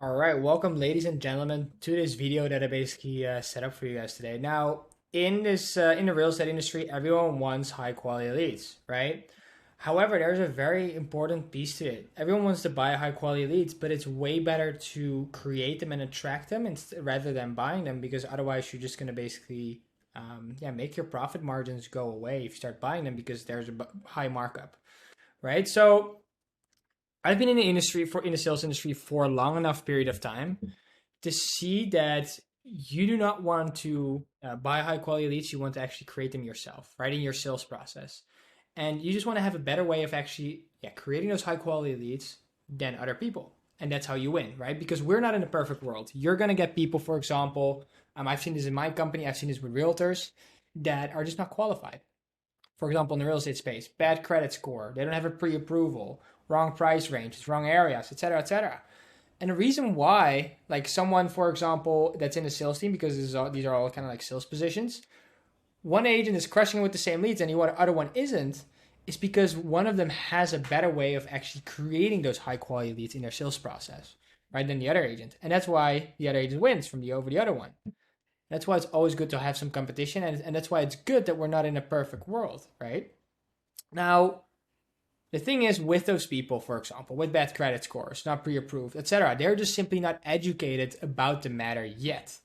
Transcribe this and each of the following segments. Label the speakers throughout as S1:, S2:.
S1: All right, welcome, ladies and gentlemen, to this video that I basically set up for you guys today. Now, in the real estate industry, everyone wants high quality leads, right? However, there's a very important piece to it. Everyone wants to buy high quality leads, but it's way better to create them and attract them rather than buying them, because otherwise you're just going to basically make your profit margins go away if you start buying them because there's a high markup, right? So I've been in the sales industry for a long enough period of time to see that you do not want to buy high quality leads. You want to actually create them yourself, right, in your sales process. And you just want to have a better way of actually creating those high quality leads than other people. And that's how you win, right? Because we're not in a perfect world. You're going to get people, for example, I've seen this in my company, I've seen this with realtors that are just not qualified. For example, in the real estate space, bad credit score, they don't have a pre-approval, wrong price ranges, wrong areas, etc., etc. And the reason why, like someone, for example, that's in the sales team, because these are all kind of like sales positions, one agent is crushing it with the same leads and the other one isn't, is because one of them has a better way of actually creating those high quality leads in their sales process, right, than the other agent. And that's why the other agent wins over the other one. That's why it's always good to have some competition, and that's why it's good that we're not in a perfect world, right? Now, the thing is with those people, for example, with bad credit scores, not pre-approved, etc., they're just simply not educated about the matter yet,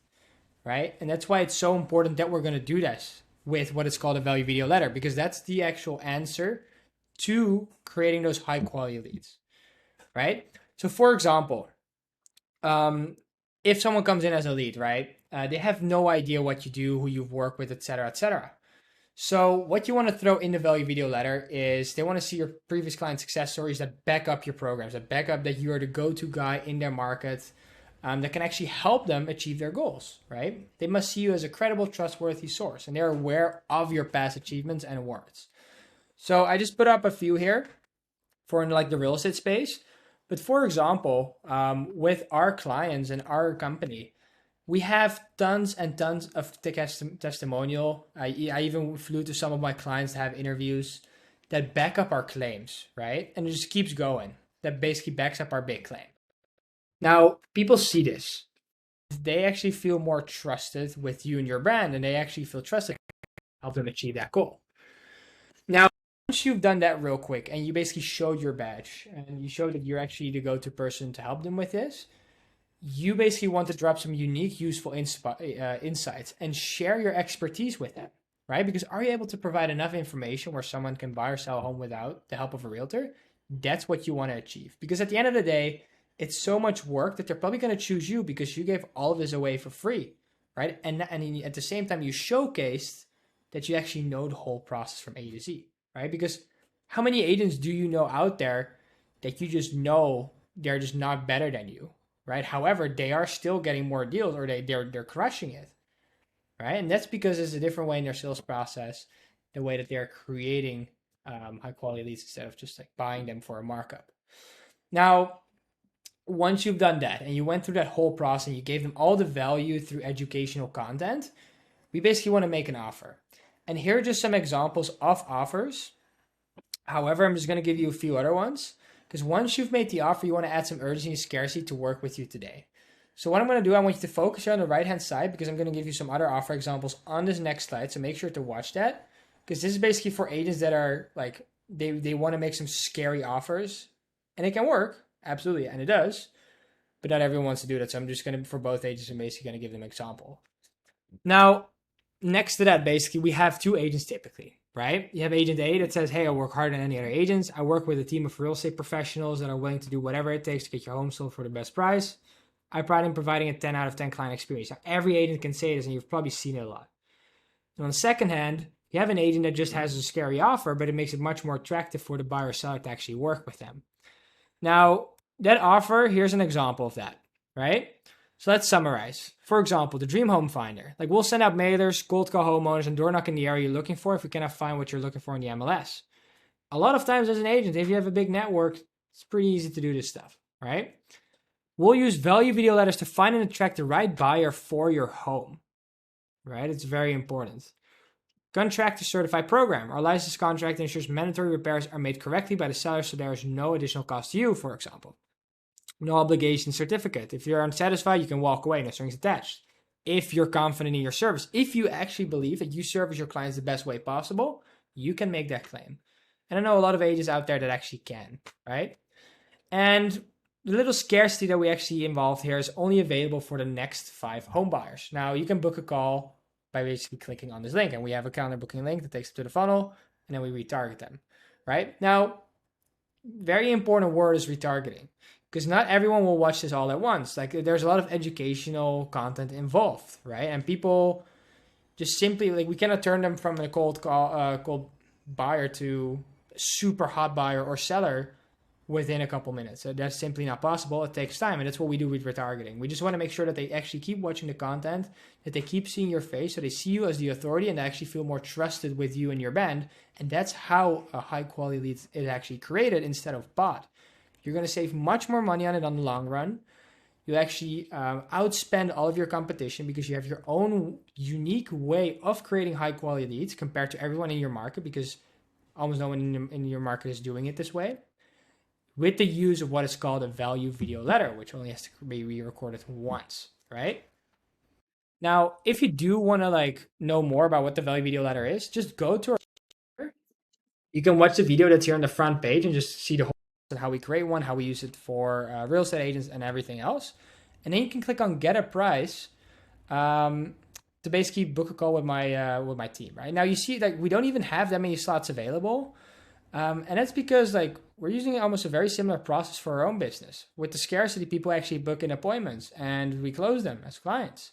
S1: right? And that's why it's so important that we're going to do this with what is called a value video letter, because that's the actual answer to creating those high quality leads, right? So, for example, if someone comes in as a lead, right, they have no idea what you do, who you've worked with, etc., etc. So what you want to throw in the value video letter is they want to see your previous client success stories that back up your programs, that back up that you are the go-to guy in their market, that can actually help them achieve their goals, right? They must see you as a credible, trustworthy source, and they're aware of your past achievements and awards. So I just put up a few here for in like the real estate space. But for example, with our clients and our company, we have tons and tons of testimonial. I even flew to some of my clients to have interviews that back up our claims, right? And it just keeps going. That basically backs up our big claim. Now, people see this. They actually feel more trusted with you and your brand, and they actually feel trusted to help them achieve that goal. Now, once you've done that real quick and you basically showed your badge and you showed that you're actually the go-to person to help them with this, you basically want to drop some unique, useful insights and share your expertise with them, right? Because are you able to provide enough information where someone can buy or sell a home without the help of a realtor? That's what you want to achieve. Because at the end of the day, it's so much work that they're probably going to choose you because you gave all of this away for free, right? And at the same time, you showcased that you actually know the whole process from A to Z, right? Because how many agents do you know out there that you just know they're just not better than you, right? However, they are still getting more deals, or they're crushing it, right? And that's because it's a different way in their sales process, the way that they're creating high quality leads instead of just like buying them for a markup. Now, once you've done that and you went through that whole process and you gave them all the value through educational content, we basically want to make an offer. And here are just some examples of offers. However, I'm just going to give you a few other ones because once you've made the offer, you want to add some urgency and scarcity to work with you today. So what I'm going to do, I want you to focus here on the right-hand side because I'm going to give you some other offer examples on this next slide. So make sure to watch that because this is basically for agents that are like, they want to make some scary offers and it can work. Absolutely. And it does, but not everyone wants to do that. So I'm just going to, for both agents, I'm basically going to give them an example. Now, next to that, basically, we have two agents typically, right? You have agent A that says, hey, I work harder than any other agents. I work with a team of real estate professionals that are willing to do whatever it takes to get your home sold for the best price. I pride in providing a 10 out of 10 client experience. Now, every agent can say this, and you've probably seen it a lot. And on the second hand, you have an agent that just has a scary offer, but it makes it much more attractive for the buyer or seller to actually work with them. Now, that offer, here's an example of that, right? So let's summarize. For example, the Dream Home Finder. Like we'll send out mailers, cold call homeowners, and door knock in the area you're looking for if we cannot find what you're looking for in the MLS. A lot of times as an agent, if you have a big network, it's pretty easy to do this stuff, right? We'll use value video letters to find and attract the right buyer for your home, right? It's very important. Contractor certified program. Our licensed contract ensures mandatory repairs are made correctly by the seller so there is no additional cost to you, for example. No obligation certificate. If you're unsatisfied, you can walk away, no strings attached. If you're confident in your service, if you actually believe that you service your clients the best way possible, you can make that claim. And I know a lot of agents out there that actually can, right? And the little scarcity that we actually involved here is only available for the next 5 home buyers. Now you can book a call by basically clicking on this link, and we have a calendar booking link that takes them to the funnel, and then we retarget them, right? Now, very important word is retargeting, because not everyone will watch this all at once. Like there's a lot of educational content involved, right? And people just simply like we cannot turn them from a cold buyer to super hot buyer or seller within a couple minutes. So that's simply not possible. It takes time, and that's what we do with retargeting. We just want to make sure that they actually keep watching the content, that they keep seeing your face, so they see you as the authority and they actually feel more trusted with you and your brand. And that's how a high quality lead is actually created instead of bought. You're going to save much more money on it on the long run. You actually outspend all of your competition because you have your own unique way of creating high quality leads compared to everyone in your market, because almost no one in your market is doing it this way, with the use of what is called a value video letter, which only has to be re-recorded once, right? Now, if you do want to like know more about what the value video letter is, just go to our, you can watch the video that's here on the front page and just see the whole and how we create one, how we use it for real estate agents and everything else. And then you can click on get a price to basically book a call with my team, right? Now you see that we don't even have that many slots available. And that's because like we're using almost a very similar process for our own business. With the scarcity, people actually book in appointments and we close them as clients.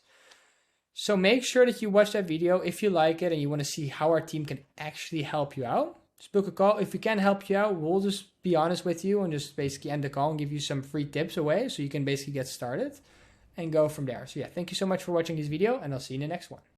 S1: So make sure that you watch that video if you like it and you want to see how our team can actually help you out. Just book a call. If we can help you out, we'll just be honest with you and just basically end the call and give you some free tips away so you can basically get started and go from there. So yeah, thank you so much for watching this video, and I'll see you in the next one.